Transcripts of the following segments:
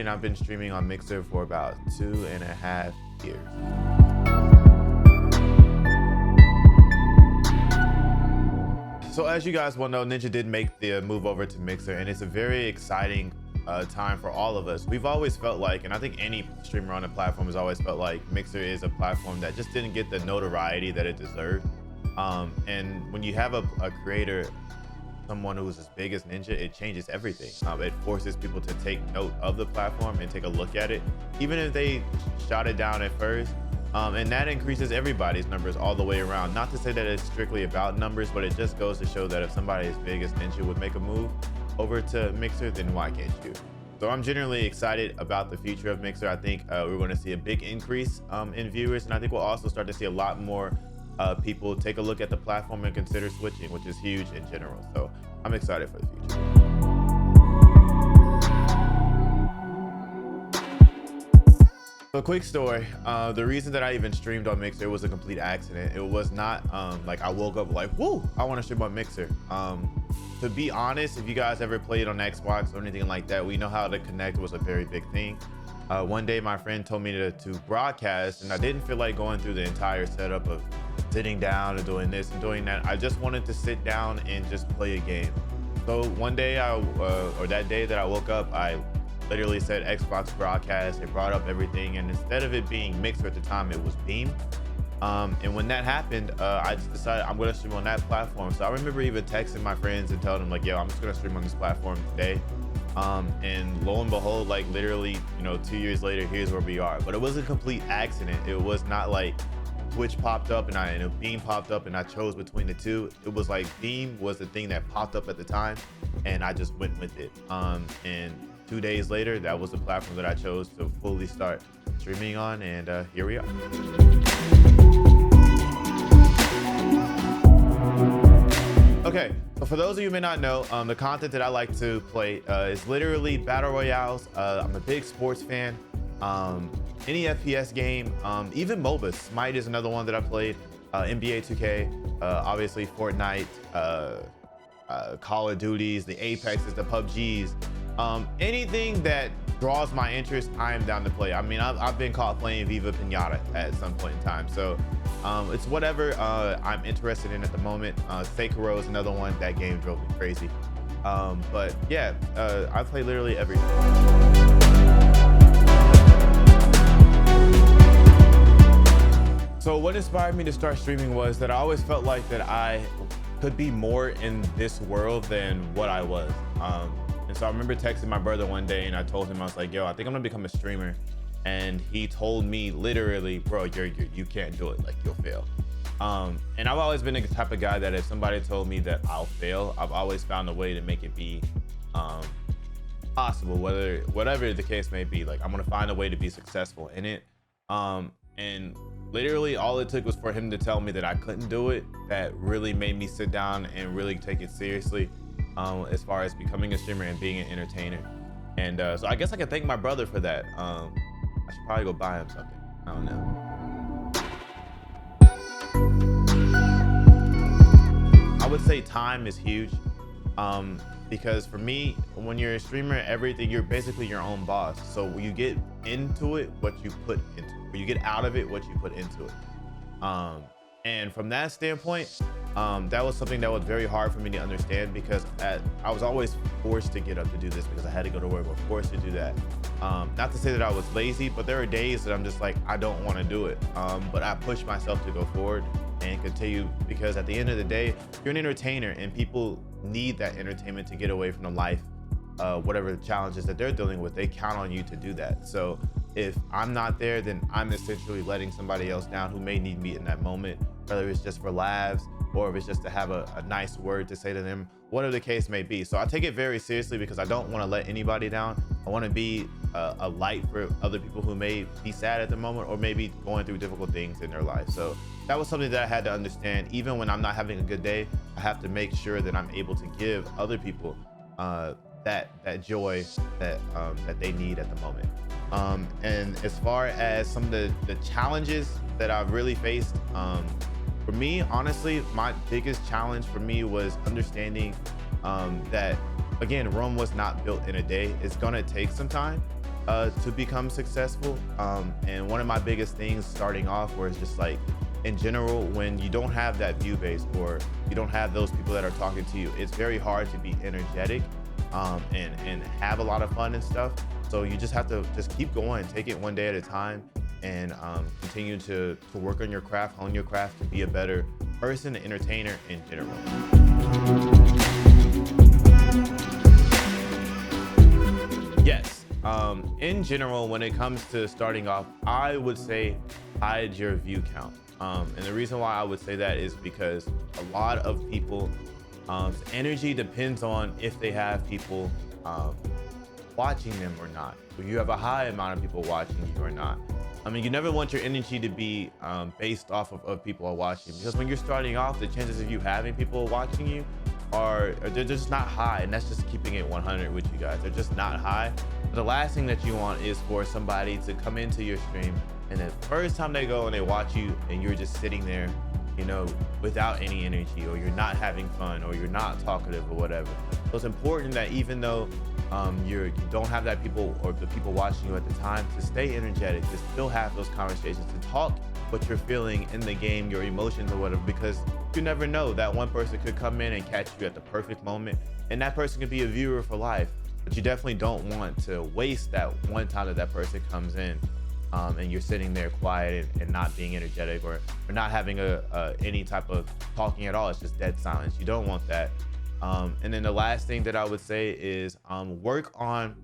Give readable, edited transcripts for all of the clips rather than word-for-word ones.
and I've been streaming on Mixer for about 2.5 years. So as you guys well know, Ninja did make the move over to Mixer, and it's a very exciting time for all of us. We've always felt like, and I think any streamer on the platform has always felt like, Mixer is a platform that just didn't get the notoriety that it deserved. And when you have a creator, someone who's as big as Ninja, it changes everything. It forces people to take note of the platform and take a look at it, even if they shot it down at first. And that increases everybody's numbers all the way around. Not to say that it's strictly about numbers, but it just goes to show that if somebody as big as Ninja would make a move over to Mixer, then why can't you? So I'm generally excited about the future of Mixer. I think we're going to see a big increase in viewers, and I think we'll also start to see a lot more people take a look at the platform and consider switching, which is huge in general. So I'm excited for the future. So quick story, the reason that I even streamed on Mixer was a complete accident. It was not like I woke up like, whoa, I want to stream on Mixer. To be honest, if you guys ever played on Xbox or anything like that, we know how to connect was a very big thing. One day my friend told me to broadcast, and I didn't feel like going through the entire setup of sitting down and doing this and doing that. I just wanted to sit down and just play a game. So one day or that day that I woke up, I literally said Xbox broadcast. It brought up everything, and instead of it being Mixer at the time, it was Beam. And when that happened, I just decided I'm gonna stream on that platform. So I remember even texting my friends and telling them like, yo, I'm just gonna stream on this platform today. And lo and behold, like literally, 2 years later, here's where we are. But it was a complete accident. It was not like Twitch popped up and Beam popped up and I chose between the two. It was like Beam was the thing that popped up at the time, and I just went with it. And 2 days later, that was the platform that I chose to fully start streaming on, and here we are. Okay, so for those of you who may not know, the content that I like to play is literally battle royales. I'm a big sports fan. Any FPS game, even MOBAs. Smite is another one that I played. NBA 2K, obviously Fortnite, Call of Duties, the Apexes, the PUBGs. Anything that draws my interest, I am down to play. I mean, I've been caught playing Viva Pinata at some point in time. So it's whatever I'm interested in at the moment. Sekiro is another one. That game drove me crazy. But yeah, I play literally everything. So what inspired me to start streaming was that I always felt like that I could be more in this world than what I was. And so I remember texting my brother one day, and I told him, I was like, yo, I think I'm gonna become a streamer. And he told me literally, bro, you can't do it, like you'll fail. And I've always been the type of guy that if somebody told me that I'll fail, I've always found a way to make it be possible, whatever the case may be. Like I'm gonna find a way to be successful in it. And literally all it took was for him to tell me that I couldn't do it. That really made me sit down and really take it seriously. As far as becoming a streamer and being an entertainer. And so I guess I can thank my brother for that. I should probably go buy him something. I don't know. I would say time is huge, because for me, when you're a streamer, you're basically your own boss. So when you get into it, what you put into it. When you get out of it, what you put into it. And from that standpoint, that was something that was very hard for me to understand, because I was always forced to get up to do this because I had to go to work, but forced to do that. Not to say that I was lazy, but there are days that I'm just like, I don't want to do it. But I push myself to go forward and continue, because at the end of the day, you're an entertainer and people need that entertainment to get away from the life, whatever the challenges that they're dealing with. They count on you to do that. So if I'm not there, then I'm essentially letting somebody else down who may need me in that moment, whether it's just for laughs or if it's just to have a nice word to say to them, whatever the case may be. So I take it very seriously because I don't want to let anybody down. I want to be a light for other people who may be sad at the moment or maybe going through difficult things in their life. So that was something that I had to understand. Even when I'm not having a good day, I have to make sure that I'm able to give other people that joy that they need at the moment. And as far as some of the challenges that I've really faced, for me, honestly, my biggest challenge for me was understanding that, again, Rome was not built in a day. It's gonna take some time. to become successful. And one of my biggest things starting off was just like, in general, when you don't have that view base or you don't have those people that are talking to you, it's very hard to be energetic and have a lot of fun and stuff. So you just have to just keep going, take it one day at a time, and continue to work on your craft, hone your craft to be a better person, entertainer in general. Yes. In general, when it comes to starting off, I would say hide your view count. And the reason why I would say that is because a lot of people, energy depends on if they have people watching them or not. If you have a high amount of people watching you or not. I mean, you never want your energy to be based off of people are watching, because when you're starting off, the chances of you having people watching you they're just not high, and that's just keeping it 100 with you guys. They're just not high. But the last thing that you want is for somebody to come into your stream, and the first time they go and they watch you and you're just sitting there, you know, without any energy, or you're not having fun, or you're not talkative or whatever. So it's important that even though you don't have that people or the people watching you at the time, to stay energetic, to still have those conversations, to talk what you're feeling in the game, your emotions or whatever, because you never know, that one person could come in and catch you at the perfect moment, and that person could be a viewer for life. But you definitely don't want to waste that one time that person comes in and you're sitting there quiet and not being energetic, or not having any type of talking at all. It's just dead silence. You don't want that. And then the last thing that I would say is work on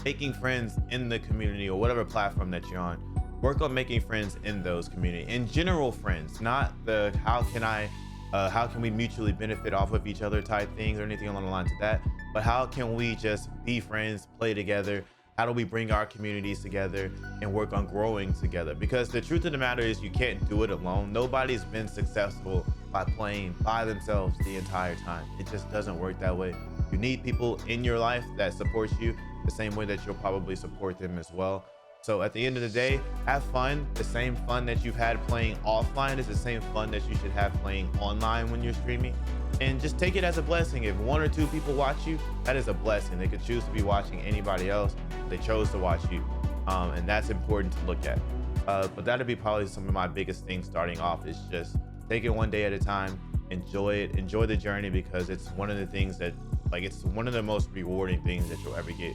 making friends in the community or whatever platform that you're on. Work on making friends in those community, in general friends, not the how can we mutually benefit off of each other type things or anything along the lines of that, but how can we just be friends, play together? How do we bring our communities together and work on growing together? Because the truth of the matter is, you can't do it alone. Nobody's been successful by playing by themselves the entire time. It just doesn't work that way. You need people in your life that support you the same way that you'll probably support them as well. So at the end of the day, have fun. The same fun that you've had playing offline is the same fun that you should have playing online when you're streaming. And just take it as a blessing. If one or two people watch you, that is a blessing. They could choose to be watching anybody else. They chose to watch you. And that's important to look at. But that'd be probably some of my biggest things starting off, is just take it one day at a time, enjoy it, enjoy the journey, because it's one of the things that, like, it's one of the most rewarding things that you'll ever get,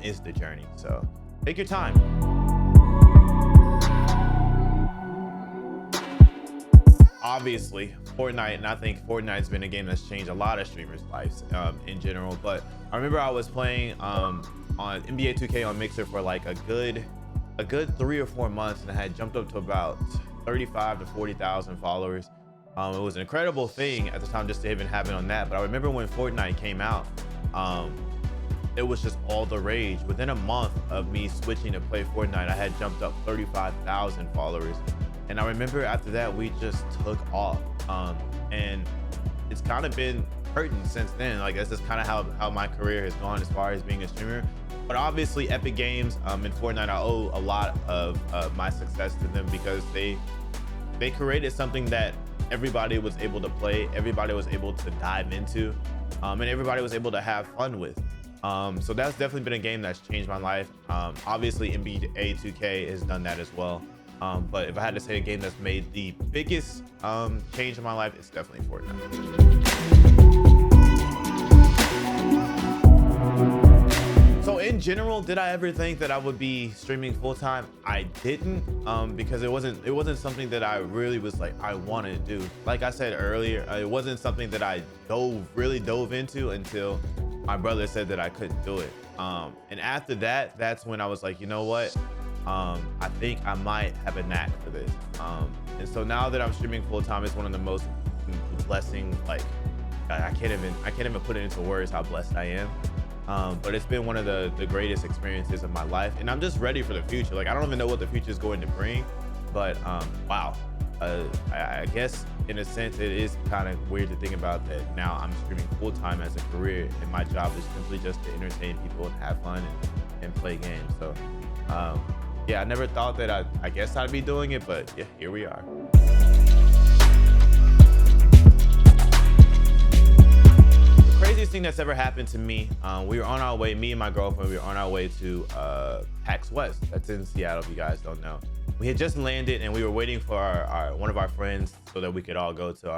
is the journey. So take your time. Obviously, Fortnite, and I think Fortnite's been a game that's changed a lot of streamers' lives in general. But I remember I was playing on NBA 2K on Mixer for like a good 3 or 4 months, and I had jumped up to about 35 to 40,000 followers. It was an incredible thing at the time just to even have it on that. But I remember when Fortnite came out, it was just all the rage. Within a month of me switching to play Fortnite, I had jumped up 35,000 followers. And I remember after that, we just took off. And it's kind of been hurting since then. Like, that's just kind of how my career has gone as far as being a streamer. But obviously Epic Games and Fortnite, I owe a lot of my success to them, because they created something that everybody was able to play, everybody was able to dive into, and everybody was able to have fun with. So that's definitely been a game that's changed my life. Obviously NBA 2K has done that as well. But if I had to say a game that's made the biggest change in my life, it's definitely Fortnite. So in general, did I ever think that I would be streaming full time? I didn't, because it wasn't something that I really was like, I want to do. Like I said earlier, it wasn't something that I really dove into until my brother said that I couldn't do it. And after that, that's when I was like, you know what? I think I might have a knack for this. And so now that I'm streaming full time, it's one of the most blessing, like, I can't even put it into words how blessed I am. But it's been one of the greatest experiences of my life, and I'm just ready for the future. Like, I don't even know what the future is going to bring, but wow. I guess in a sense it is kind of weird to think about that now I'm streaming full time as a career, and my job is simply just to entertain people and have fun and play games. So yeah, I never thought that I guess I'd be doing it, but yeah, here we are. The craziest thing that's ever happened to me, we were on our way, me and my girlfriend, we were on our way to PAX West. That's in Seattle, if you guys don't know. We had just landed and we were waiting for one of our friends so that we could all go to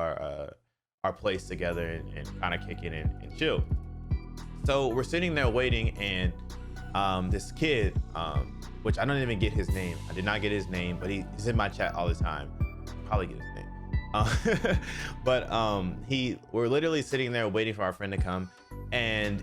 our place together and kind of kick it and chill. So we're sitting there waiting, and this kid, which I don't even get his name. I did not get his name, but he's in my chat all the time. Probably get his name. But we're literally sitting there waiting for our friend to come, and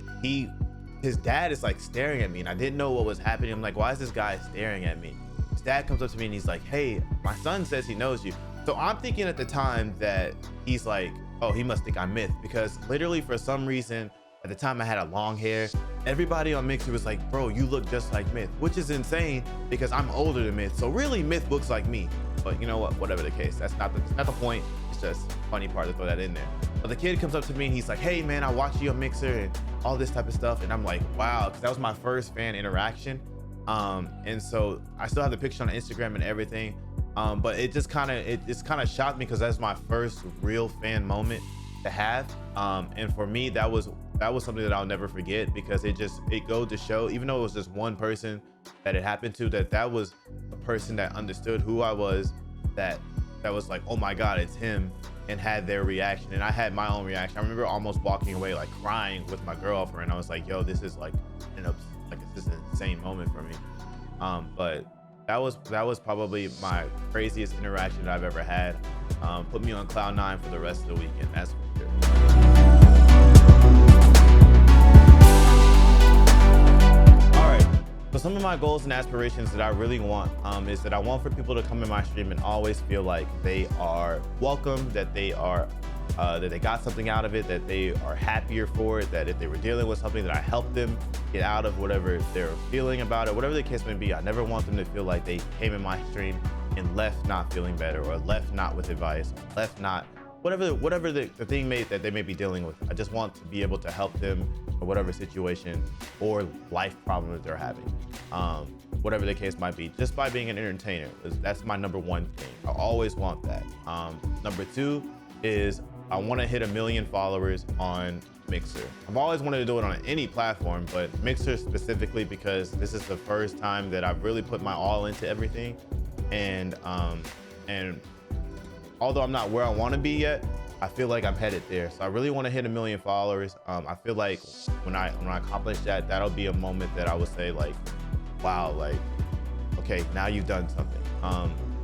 his dad is like staring at me, and I didn't know what was happening. I'm like, why is this guy staring at me? His dad comes up to me and he's like, hey, my son says he knows you. So I'm thinking at the time that he's like, oh, he must think I'm Myth, because literally for some reason at the time I had a long hair. Everybody on Mixer was like, bro, you look just like Myth, which is insane because I'm older than Myth. So really Myth looks like me. But you know what, whatever the case, that's not the point. It's just funny part to throw that in there. But the kid comes up to me and he's like, hey man, I watch you on Mixer and all this type of stuff. And I'm like, wow, because that was my first fan interaction. And so I still have the picture on Instagram and everything. But it just kind of shocked me because that's my first real fan moment to have. And for me, that was something that I'll never forget, because it goes to show, even though it was just one person that it happened to, that was a person that understood who I was, that was like, oh my God, it's him, and had their reaction. And I had my own reaction. I remember almost walking away, like crying with my girlfriend. I was like, yo, this is like it's just an insane moment for me. But that was probably my craziest interaction that I've ever had. Put me on cloud 9 for the rest of the weekend, that's for sure. So some of my goals and aspirations that I really want is that I want for people to come in my stream and always feel like they are welcome, that they got something out of it, that they are happier for it, that if they were dealing with something, that I helped them get out of whatever they're feeling about it, whatever the case may be. I never want them to feel like they came in my stream and left not feeling better, or left not with advice, or left not whatever the thing that they may be dealing with. I just want to be able to help them in whatever situation or life problem that they're having, whatever the case might be, just by being an entertainer. That's my number one thing. I always want that. Number two is I want to hit 1 million followers on Mixer. I've always wanted to do it on any platform, but Mixer specifically, because this is the first time that I've really put my all into everything. And although I'm not where I want to be yet, I feel like I'm headed there. So I really want to hit 1 million followers. I feel like when I accomplish that, that'll be a moment that I would say like, wow, like, okay, now you've done something.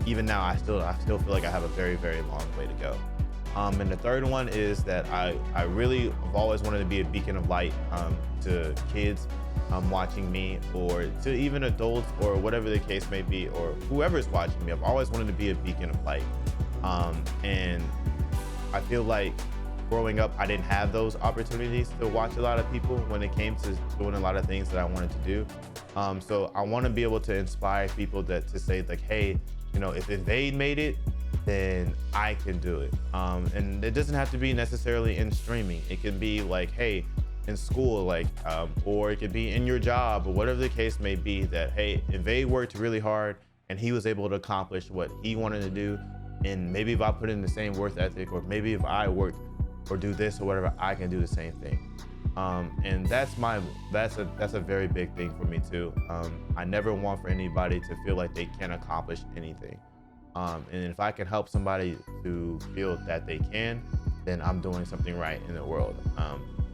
Even now, I still feel like I have a very, very long way to go. And the third one is that I really have always wanted to be a beacon of light to kids watching me, or to even adults, or whatever the case may be, or whoever's watching me. I've always wanted to be a beacon of light. And I feel like growing up, I didn't have those opportunities to watch a lot of people when it came to doing a lot of things that I wanted to do. So I want to be able to inspire people to say like, hey, you know, if Nvad made it, then I can do it. And it doesn't have to be necessarily in streaming. It can be like, hey, in school, like, or it could be in your job, or whatever the case may be, that, hey, Nvad worked really hard and he was able to accomplish what he wanted to do. And maybe if I put in the same work ethic, or maybe if I work or do this or whatever, I can do the same thing. And that's a very big thing for me too. I never want for anybody to feel like they can't accomplish anything. And if I can help somebody to feel that they can, then I'm doing something right in the world.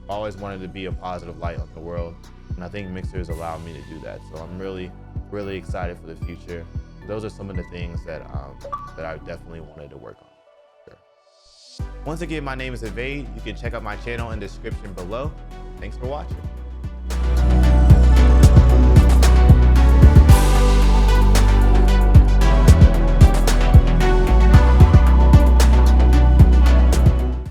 Always wanted to be a positive light on the world, and I think Mixer has allowed me to do that. So I'm really, really excited for the future. Those are some of the things that I definitely wanted to work on. Sure. Once again, my name is Nvad. You can check out my channel in the description below. Thanks for watching.